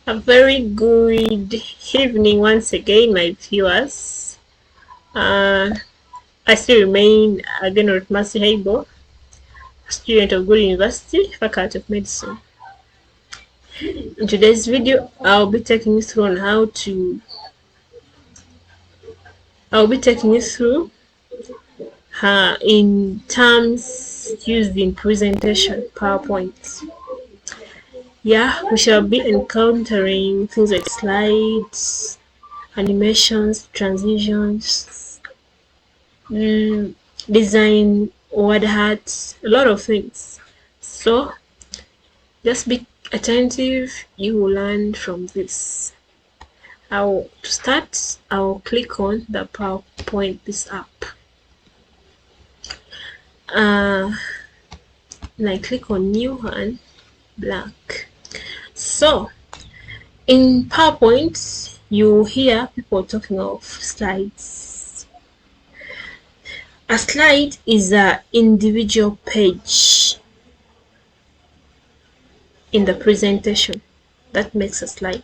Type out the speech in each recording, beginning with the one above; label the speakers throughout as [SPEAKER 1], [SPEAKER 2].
[SPEAKER 1] A very good evening once again, my viewers. I still remain Agenor Masihaibo, student of Good University, Faculty of Medicine. In today's video, I'll be taking you through in terms used in presentation, PowerPoint. Yeah, we shall be encountering things like slides, animations, transitions, design, word arts, a lot of things. So just be attentive, you will learn from this. To start, I'll click on the PowerPoint this app. And I click on new one, blank. So in PowerPoint, you hear people talking of slides. A slide is an individual page in the presentation that makes a slide,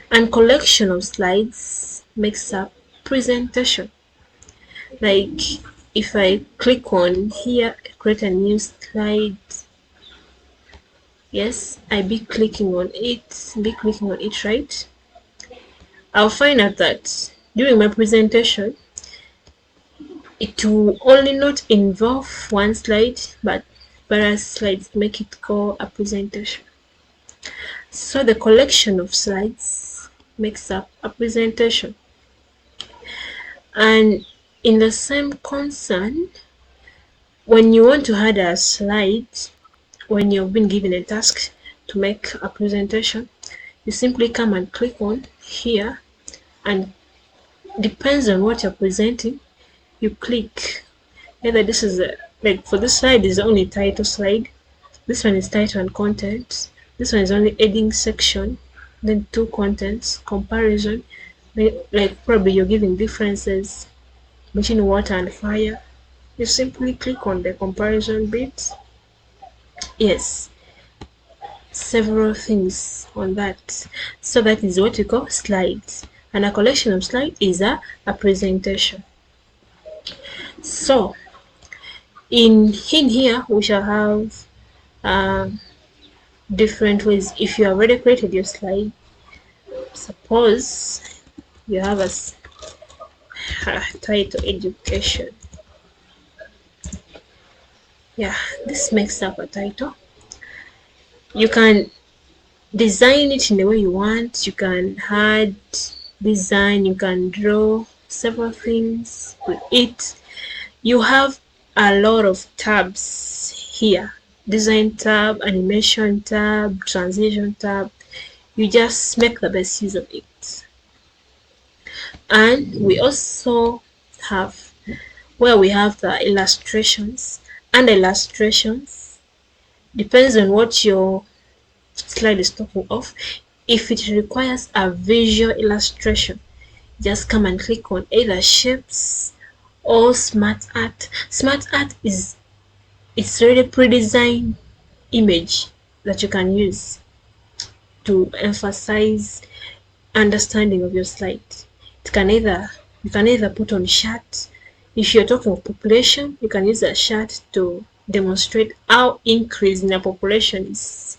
[SPEAKER 1] and collection of slides makes a presentation. Like if I click on here, create a new slide, yes, I be clicking on it, right? I'll find out that during my presentation it will only not involve one slide, but various slides make it called a presentation. So the collection of slides makes up a presentation. And in the same concern, when you want to add a slide, when you've been given a task to make a presentation, you simply come and click on here, and depends on what you're presenting, you click. Either this is like for this slide is only title slide, this one is title and content, this one is only heading section, then two contents, comparison, like probably you're giving differences between water and fire, you simply click on the comparison bit. Yes, several things on that. So that is what we call slides, and a collection of slides is a presentation. So in here we shall have different ways. If you have already created your slide, suppose you have a title education. Yeah, this makes up a title. You can design it in the way you want. You can add design, you can draw several things with it. You have a lot of tabs here: design tab, animation tab, transition tab. You just make the best use of it. And we also have where we have the illustrations, and illustrations depends on what your slide is talking of. If it requires a visual illustration, just come and click on either shapes or smart art. Smart art is it's already pre-designed image that you can use to emphasize understanding of your slide. You can either put on chart. If you're talking of population, you can use a chart to demonstrate how increase in a population is,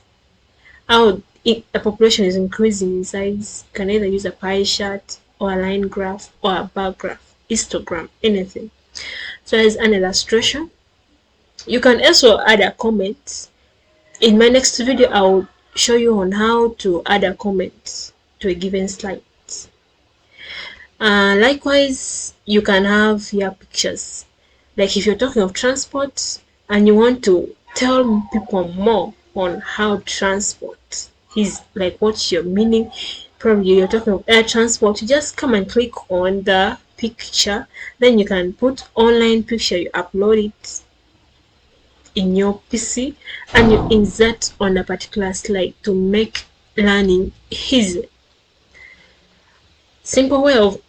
[SPEAKER 1] how a population is increasing in size. You can either use a pie chart or a line graph or a bar graph, histogram, anything. So as an illustration, you can also add a comment. In my next video, I'll show you on how to add a comment to a given slide. Likewise, you can have your pictures. Like if you're talking of transport and you want to tell people more on how transport is, like what's your meaning, probably you're talking of air transport, you just come and click on the picture, then you can put online picture, you upload it in your PC and you insert on a particular slide to make learning easy. Simple way of,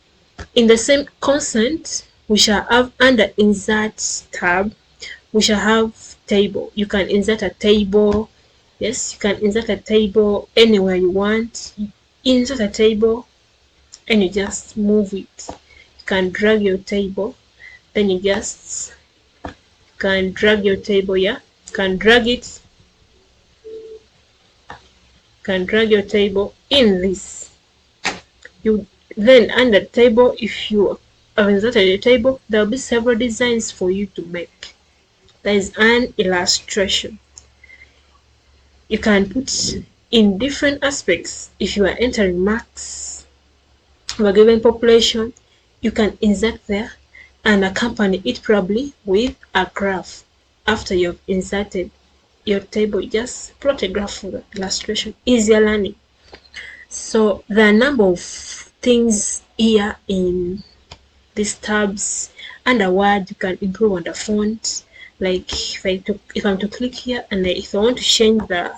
[SPEAKER 1] in the same consent, we shall have under insert tab, we shall have table. You can insert a table, Yes, you can insert a table anywhere you want. Insert a table and you just move it. You can drag your table, then you just can drag your table, yeah. You can drag your table in this. You then under the table, if you have inserted your table, there will be several designs for you to make. There is an illustration. You can put in different aspects. If you are entering marks of a given population, you can insert there and accompany it probably with a graph. After you've inserted your table, just plot a graph for the illustration. Easier learning. So there are a number of things here in these tabs. Under Word, you can improve on the font. Like if I'm to click here and if I want to change the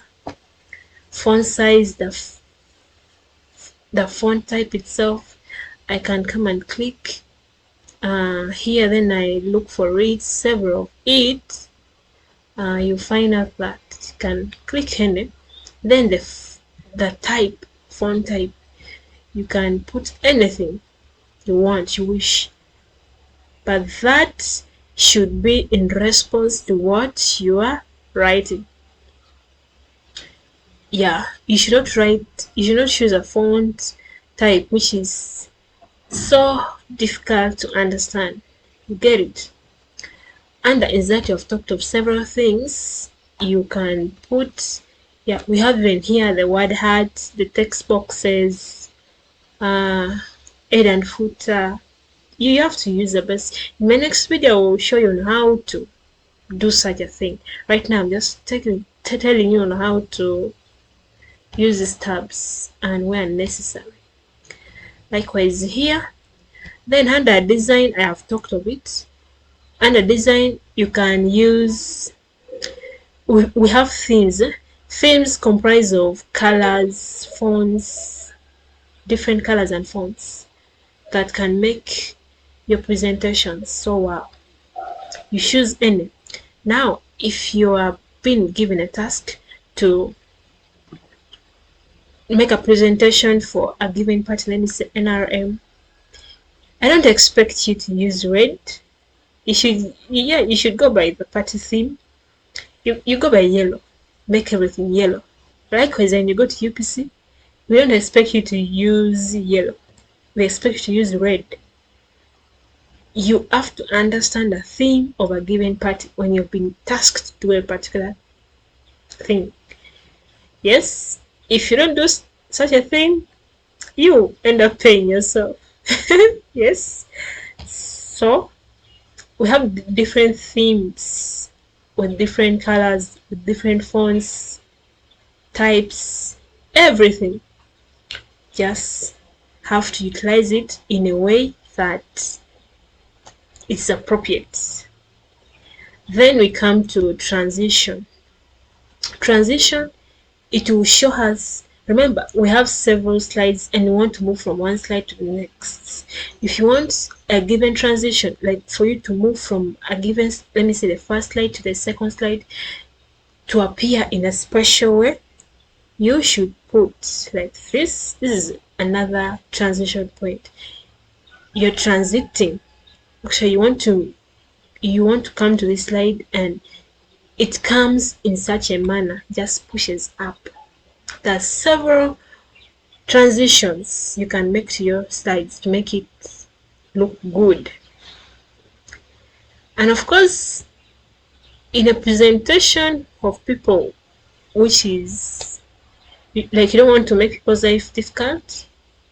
[SPEAKER 1] font size, the font type itself, I can come and click here, then I look for it, several of it. You find out that you can click any, then the type, font type, you can put anything you want, you wish, but that should be in response to what you are writing. Yeah, you should not choose a font type which is so difficult to understand. You get it? Under insert, you've talked of several things you can put. Yeah, we have in here the word heart, the text boxes, head and footer. You have to use the best. In my next video, I will show you on how to do such a thing. Right now, I'm just telling you on how to use these tabs and where necessary. Likewise here, then under design, I have talked of it. Under design, you can use, we have themes. Themes comprise of colors, fonts, different colors and fonts that can make your presentation so wow. You choose any. Now, if you are being given a task to make a presentation for a given party, let me say NRM, I don't expect you to use red. You should go by the party theme. You go by yellow. Make everything yellow. Likewise, when you go to UPC, we don't expect you to use yellow. We expect you to use red. You have to understand the theme of a given party when you've been tasked to do a particular thing. Yes, if you don't do such a thing, you end up paying yourself. Yes. So we have different themes with different colors, with different fonts, types, everything. Just have to utilize it in a way that it's appropriate. Then we come to transition. Transition, it will show us, remember we have several slides and we want to move from one slide to the next. If you want a given transition, like for you to move from a given, let me say the first slide to the second slide, to appear in a special way, you should put like this. This is another transition point. You're transiting. Actually, you want to come to this slide and it comes in such a manner, just pushes up. There's several transitions you can make to your slides to make it look good. And of course, in a presentation of people, which is like you don't want to make people's life difficult,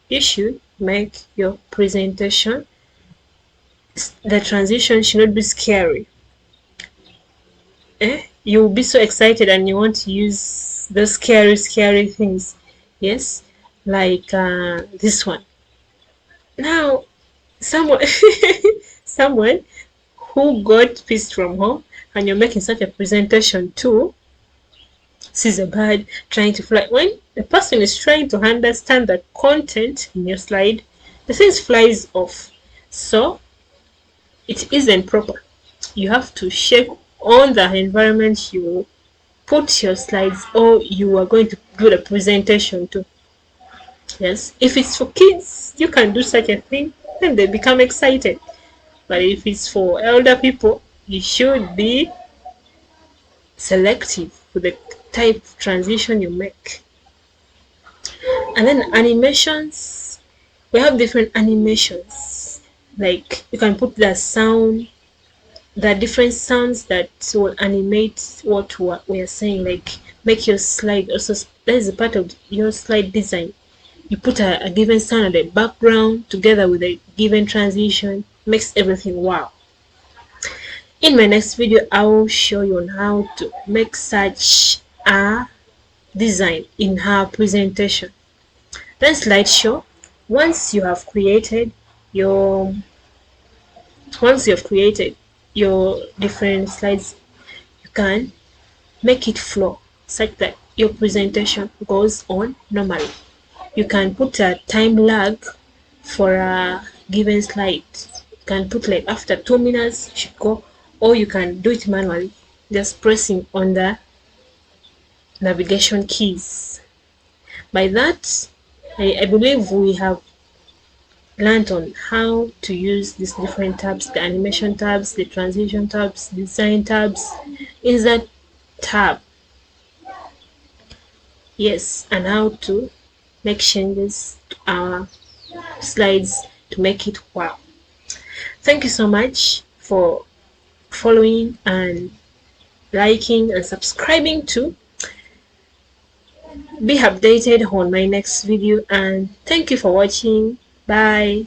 [SPEAKER 1] you should make your presentation, the transition should not be scary. You'll be so excited and you want to use the scary things. Yes, like this one. Now, someone who got pissed from home and you're making such a presentation too sees a bird trying to fly. When the person is trying to understand the content in your slide, the thing flies off. So it isn't proper. You have to shape on the environment you put your slides, or you are going to do the presentation too. Yes, if it's for kids, you can do such a thing, then they become excited. But if it's for elder people, you should be selective with the type of transition you make. And then animations, we have different animations. Like you can put the sound, the different sounds that will animate what we are saying. Like make your slide also, that is a part of your slide design. You put a given sound at the background together with a given transition, makes everything wow. In my next video, I will show you on how to make such a design in her presentation. Then slideshow. Once you have created your different slides, you can make it flow such that your presentation goes on normally. You can put a time lag for a given slide. You can put like after 2 minutes it should go, or you can do it manually, just pressing on the navigation keys. By that, I believe we have learned on how to use these different tabs, the animation tabs, the transition tabs, design tabs, insert tab. Yes, and how to make changes to our slides to make it wow. Thank you so much for following and liking and subscribing too. Be updated on my next video, and thank you for watching. Bye.